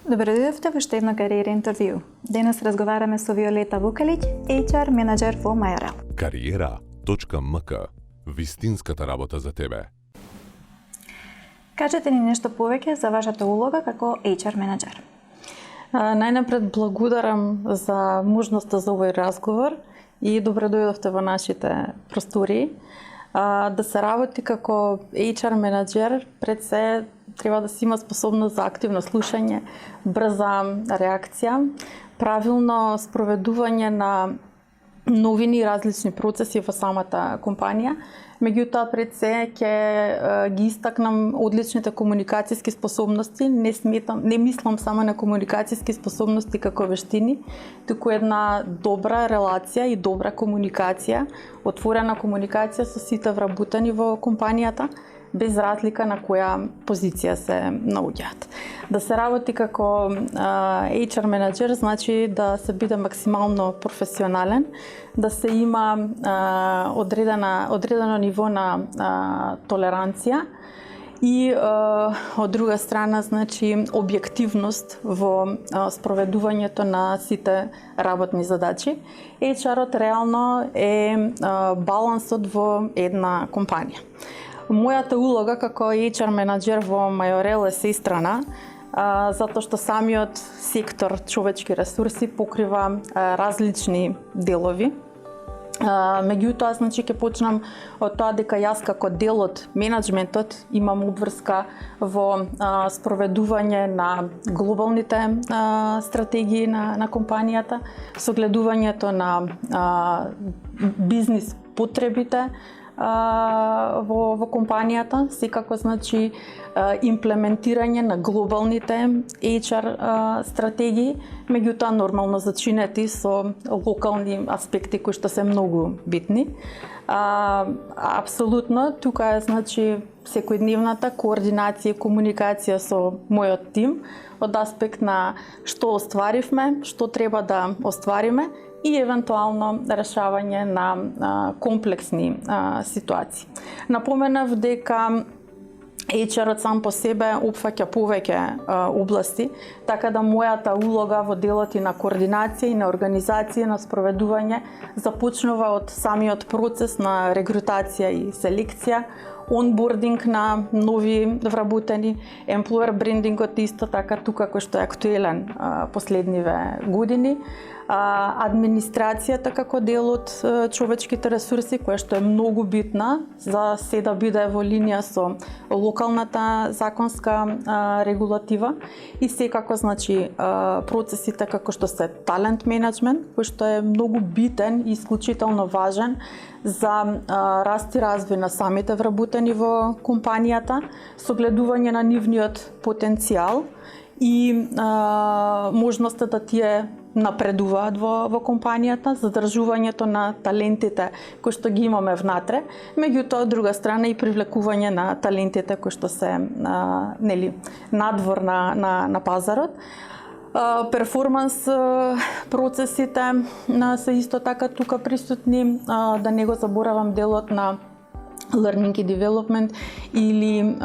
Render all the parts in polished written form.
Добро дојдовте во уште едно кариера интервју. Денес разговараме со Виолета Вукалиќ, HR менеджер во Мајорел. Кариера.мк. Вистинската работа за тебе. Кажете ни нешто повеќе за вашата улога како HR менеджер. Најнапред благодарам за можноста за овој разговор и добро дојдовте во нашите простории. Да се работи како HR менеджер, пред се треба да си има способност за активно слушање, брза реакција, правилно спроведување на новини и различни процеси во самата компанија. Меѓутоа, пред се ќе ги истакнам одличните комуникацијски способности. Не мислам само на комуникацијски способности како вештини, туку една добра релација и добра комуникација, отворена комуникација со сите вработени во компанијата, без разлика на која позиција се наоѓаат. Да се работи како HR менеджер значи да се биде максимално професионален, да се има одредено ниво на толеранција и од друга страна значи објективност во спроведувањето на сите работни задачи. HR-от реално е балансот во една компанија. Мојата улога како HR менеджер во Мајорел е сестрана, затоа што самиот сектор човечки ресурси покрива различни делови. Меѓутоа, значи, ќе почнам од тоа дека јас како дел од менеджментот имам обврска во спроведување на глобалните стратегии на компанијата, согледувањето на бизнис потребите во компанијата, секако значи имплементирање на глобалните HR стратегии, меѓутоа нормално зачинети со локални аспекти кои што се многу битни. Апсолутно, тука е значи секојдневната координација и комуникација со мојот тим од аспект на што остваривме, што треба да оствариме и евентуално решавање на комплексни ситуации. Напоменав дека HR-от сам по себе опфаќа повеќе области, така да мојата улога во делот и на координација и на организација, на спроведување започнува од самиот процес на регрутација и селекција, онбординг на нови вработени, employer брендингот исто така тука кој што е актуелен последниве години, администрацијата како дел од човечките ресурси, која што е многу битна за се да биде во линија со локалната законска регулатива и секако значи процесите како што се талент менеджмент, кој што е многу битен и исклучително важен за раст и развој на самите вработени во компанијата, согледување на нивниот потенцијал и можноста да тие напредуваат во компанијата, задржувањето на талентите кои што ги имаме внатре, меѓутоа од друга страна и привлекување на талентите кои што се надвор на пазарот. Перформанс процесите се исто така тука присутни, да не го заборавам делот на learning и development или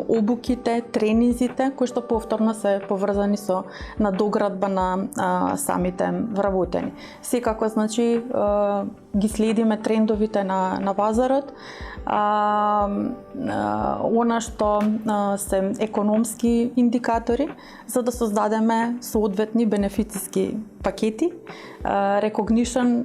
обуките, тренинзите кои што повторно се поврзани со надоградба на самите вработени. Секако значи ги следиме трендовите на пазарот, она што се економски индикатори за да создадеме соодветни бенефициски пакети, recognition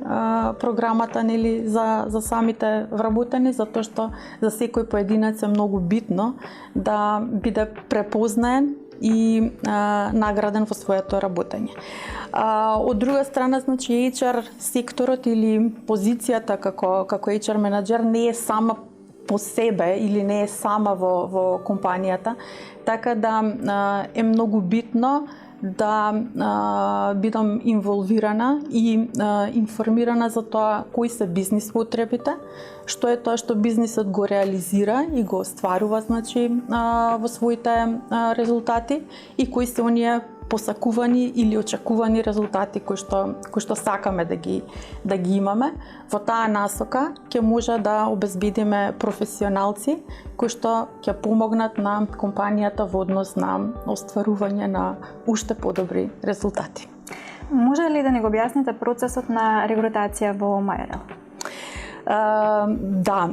програмата нели за самите вработени, затоа што за секој поединец е многу битно да биде препознаен и награден во своето работење. Од друга страна, значи HR секторот или позицијата како HR менеджер не е сама по себе или не е сама во компанијата, така да е многу битно да бидам инволвирана и информирана за тоа кои се бизнис потребите, што е тоа што бизнисот го реализира и го остварува значи во своите резултати и кои се оние посакувани или очекувани резултати кои што сакаме да ги имаме. Во таа насока ќе може да обезбедиме професионалци кои што ќе помогнат на компанијата во однос на остварување на уште подобри резултати. Може ли да ни го објасните процесот на регрутација во Мајорел? Да,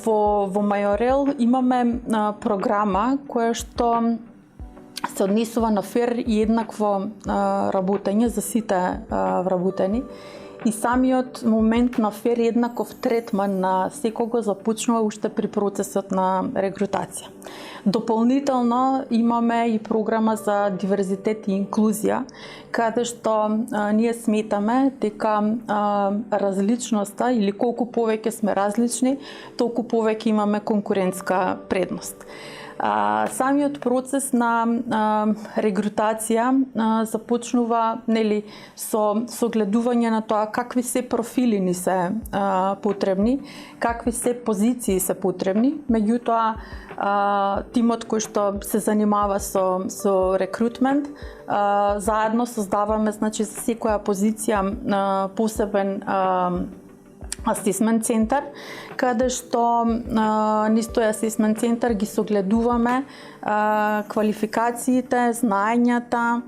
во Мајорел имаме програма која што се однесува на фер и еднакво работење за сите вработени. И самиот момент на фер еднаков третман на секого започнува уште при процесот на регрутација. Дополнително имаме и програма за диверзитет и инклузија, каде што ние сметаме дека различноста или колку повеќе сме различни, толку повеќе имаме конкурентска предност. Самиот процес на регрутација започнува со гледување на тоа какви се профили ни се потребни, какви се позиции се потребни. Меѓутоа, тимот кој што се занимава со рекрутмент, заедно создаваме, значи, за секоја позиција посебен асесмент центар, каде што низ тој асесмент центар ги согледуваме квалификациите, знаењата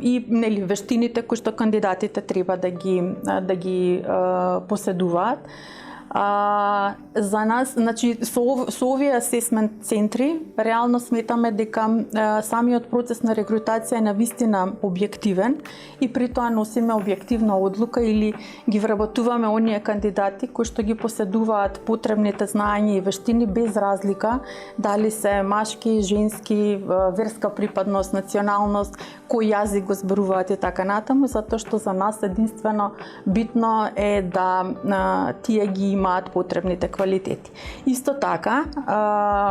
и вештините кои што кандидатите треба да ги поседуваат. За нас, значи, со овие асесмент центри, реално сметаме дека самиот процес на регрутација е навистина објективен и при тоа носиме објективна одлука или ги вработуваме оние кандидати кои што ги поседуваат потребните знаења и вештини без разлика дали се машки, женски, верска припадност, националност, кој јазик го зборуваат и така натаму, затоа што за нас единствено битно е да тие ги имаат потребните квалитети. Исто така,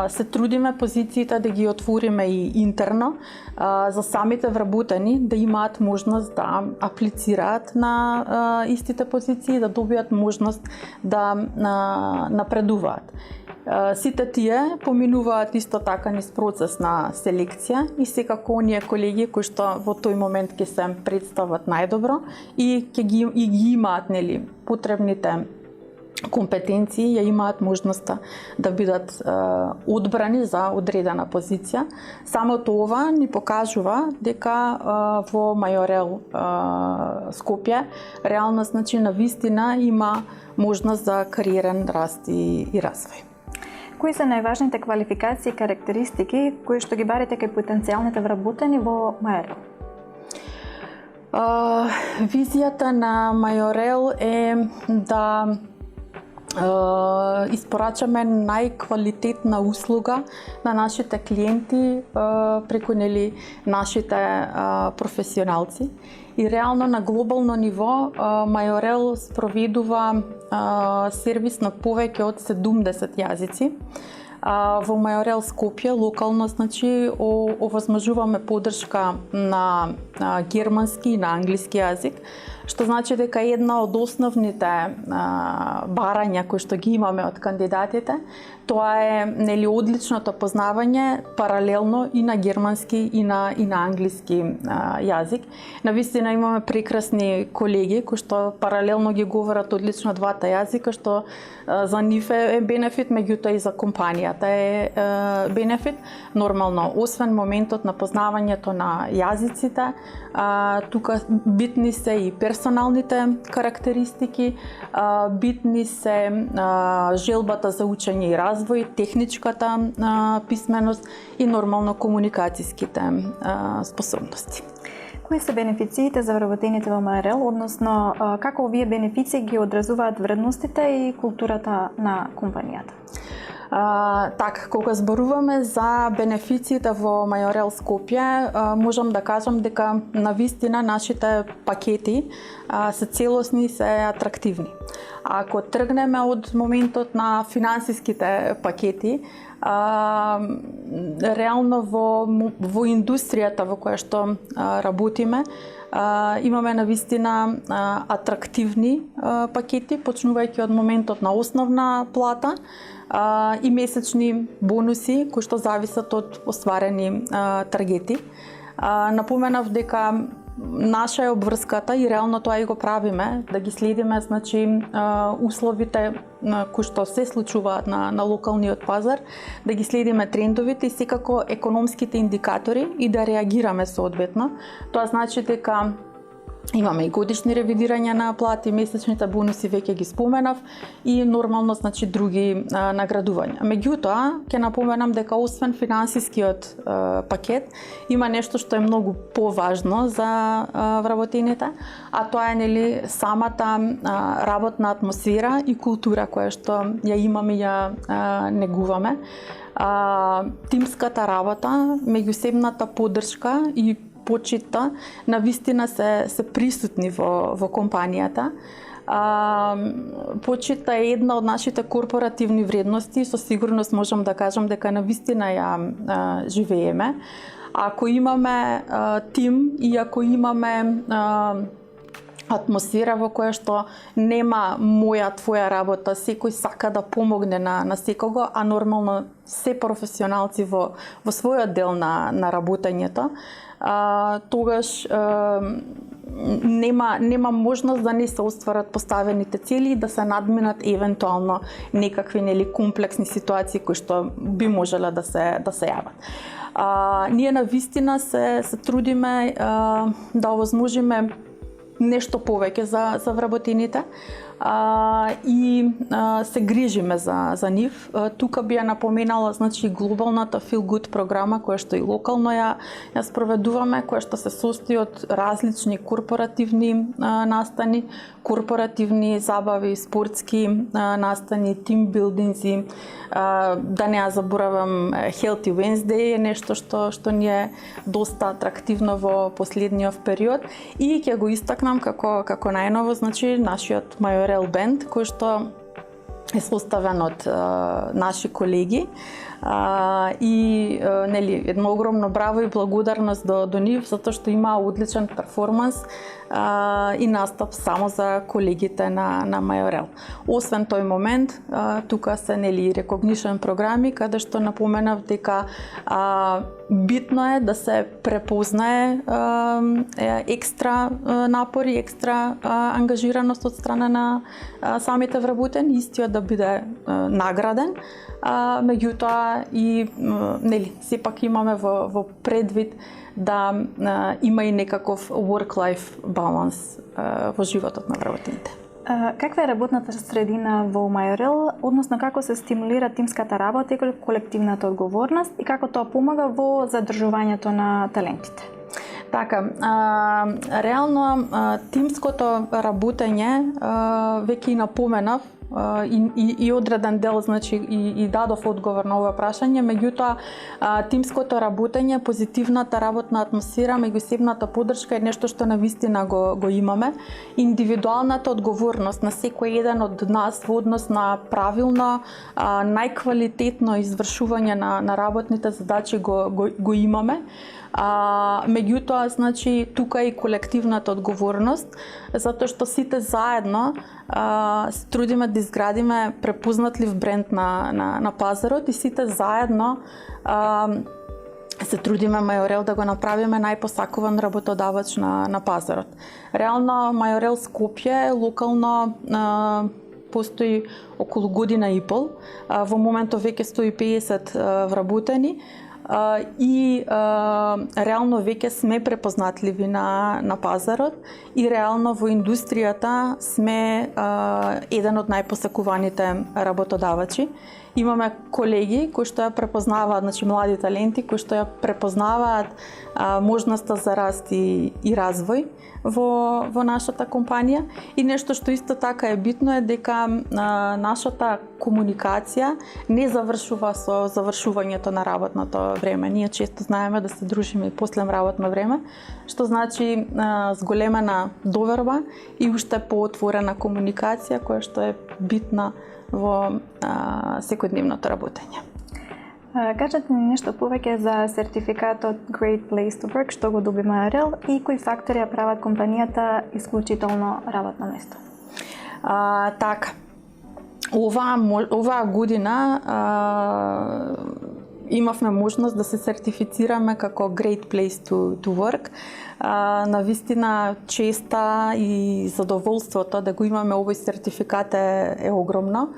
се трудиме позициите да ги отвориме и интерно, за самите вработени да имаат можност да аплицираат на истите позиции, да добијат можност да напредуваат. Сите тие поминуваат исто така низ процес на селекција и секако оние колеги кои што во тој момент ќе се представат најдобро и ќе ги имаат потребните компетенции, ја имаат можноста да бидат одбрани за одредена позиција. Самото ова ни покажува дека во Мајорел Скопје реално, значи, навистина има можност за кариерен раст и развој. Кои се најважните квалификации и карактеристики кои што ги барите кај потенцијалните вработени во Мајорел? Визијата на Мајорел е да испорачаме најквалитетна услуга на нашите клиенти преку нашите професионалци. И реално на глобално ниво Мајорел спроведува сервис на повеќе од 70 јазици. Во Мајорел Скопје локално, значи, овозможуваме поддршка на германски и на англиски јазик, што значи дека една од основните барања кои што ги имаме од кандидатите, тоа е одличното познавање паралелно и на германски и на англиски јазик. Навистина имаме прекрасни колеги кои што паралелно ги говорат одлично двата јазика, што за нив е бенефит, меѓутоа и за компанијата е бенефит. Нормално, освен моментот на познавањето на јазиците, тука битни се и персоналните карактеристики, битни се желбата за учење и развој, техничката писменост и нормално комуникацијските способности. Кои се бенефициите за вработените во Мајорел, односно како овие бенефиции ги одразуваат вредностите и културата на компанијата? Така, кога зборуваме за бенефициите во Мајорел Скопје, можам да кажам дека навистина нашите пакети се целосни и се атрактивни. Ако тргнеме од моментот на финансиските пакети, реално во индустријата во која што работиме, имаме навистина атрактивни пакети, почнувајќи од моментот на основна плата и месечни бонуси кои што зависат од остварени таргети. Напоменав дека наша е обврската и реално тоа и го правиме, да ги следиме, значи, условите кои што се случуваат на локалниот пазар, да ги следиме трендовите и секако економските индикатори и да реагираме соодветно. Тоа значи дека имаме и годишни ревидирања на плати, месечните бонуси веќе ги споменав и нормално, значи, други наградувања. Меѓутоа, ќе напоменам дека освен финансискиот пакет, има нешто што е многу поважно за вработените, а тоа е, нели, самата работна атмосфера и култура која што ја имаме и ја негуваме. Тимската работа, меѓусебната поддршка и почита навистина се присутни во компанијата. Почита е една од нашите корпоративни вредности, со сигурност можам да кажам дека навистина ја живееме. Ако имаме тим и ако имаме атмосфера во која што нема моја, твоја работа, секој сака да помогне на секого, а нормално се професионалци во својот дел на работењето, тогаш нема можност да не се остварат поставените цели и да се надминат евентуално некакви, нели, комплексни ситуации кои што би можеле да се јават. Ние навистина се трудиме да овозможиме нешто повеќе за вработените и се грижиме за нив. Тука би ја напоменала, значи, глобалната Feel Good програма, која што и локално ја спроведуваме, која што се состои од различни корпоративни настани, корпоративни забави, спортски настани, тимбилдинзи, да не ја заборавам Healthy Wednesday е нешто што ни е доста атрактивно во последниот период и ќе го истакнам како најново, значи, нашиот Majorel Band, кој што е составен од наши колеги и, нели, едно огромно браво и благодарност до нив затоа што има одличен перформанс и настап само за колегите на Majorel. Освен тој момент, тука се, нели, recognition програми каде што напоменав дека битно е да се препознае екстра напори, екстра ангажираност од страна на самите вработени, истиот да биде награден, меѓутоа и, нели, сепак имаме во предвид да има и некаков work-life баланс во животот на вработените. Каква е работната средина во Majorel, односно како се стимулира тимската работа и колективната одговорност и како тоа помага во задржувањето на талентите? Така, реално тимското работење веќе и напоменав и одреден дел, значи, и дадов одговор на ова прашање, меѓутоа тимското работење, позитивната работна атмосфера, меѓусебната поддршка е нешто што навистина го имаме. Индивидуалната одговорност на секој еден од нас во однос на правилно, најквалитетно извршување на работните задачи го имаме. Меѓутоа, значи, тука и колективната одговорност, затоа што сите заедно се трудиме да изградиме препознатлив бренд на пазарот и сите заедно се трудиме Majorel да го направиме најпосакуван работодавач на пазарот. Реално Majorel Скопје локално постои околу година и пол, во моментот веќе 150 вработени, и реално веќе сме препознатливи на пазарот и реално во индустријата сме еден од најпосакуваните работодавачи. Имаме колеги кои што ја препознаваат, значи млади таленти кои што ја препознаваат можноста за раст и развој во нашата компанија и нешто што исто така е битно е дека нашата комуникација не завршува со завршувањето на работното време. Ние често знаеме да се дружиме и после работно време, што значи зголемена доверба и уште поотворена комуникација која што е битна во секојдневното работење. Кажете ни нешто повеќе за сертификатот Great Place to Work, што го доби Majorel и кои фактори ја прават компанијата исклучително работно место? Така, оваа година имавме можност да се сертифицираме како Great Place to Work. Навистина честа и задоволството да го имаме овој сертификат е огромно.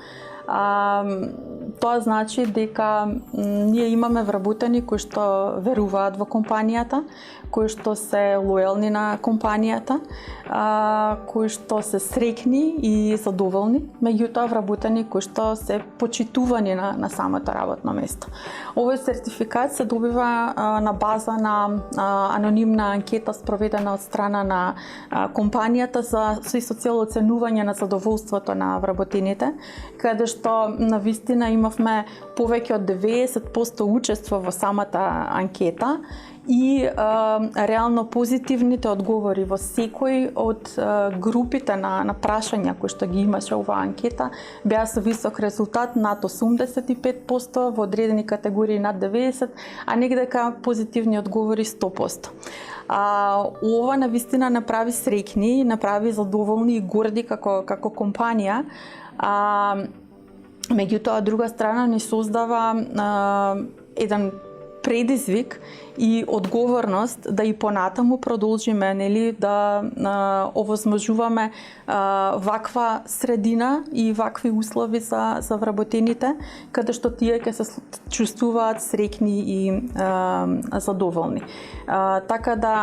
Тоа значи дека ние имаме вработени кои што веруваат во компанијата, кои што се лојални на компанијата, кои што се среќни и задоволни, меѓутоа вработени кои што се почитувани на самото работно место. Овој сертификат се добива на база на анонимна анкета спроведена од страна на компанијата со цел оценување на задоволството на вработените, каде што навистина имавме повеќе од 90% учество во самата анкета и реално позитивните одговори во секој од групите на прашања кои што ги имаше оваа анкета беа со висок резултат над 85%, во одредени категории над 90%, а негдека позитивни одговори 100%. Ова навистина направи среќни, направи задоволни и горди како компанија. Меѓутоа, од друга страна, ни создава еден предизвик и одговорност да и понатаму продолжиме, нели, да овозможуваме ваква средина и вакви услови за вработените, каде што тие ќе се чувствуваат среќни и задоволни. Така да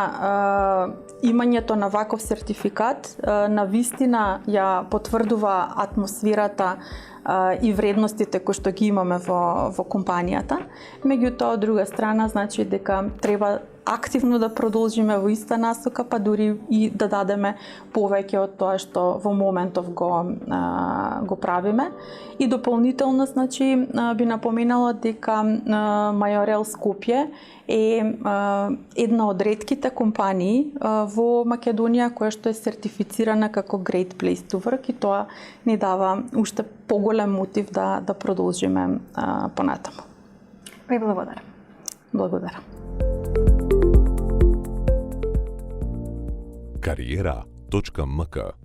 имањето на ваков сертификат навистина ја потврдува атмосферата и вредностите кои што ги имаме во компанијата. Меѓутоа, од друга страна, значи дека треба активно да продолжиме во иста насока, па дури и да дадеме повеќе од тоа што во моментов го правиме. И дополнително, значи, би напоменала дека Majorel Скопје е една од ретките компании во Македонија која што е сертифицирана како Great Place to Work и тоа ни дава уште поголем мотив да продолжиме понатаму. Ви благодарам. Благодарам. Кариера.мк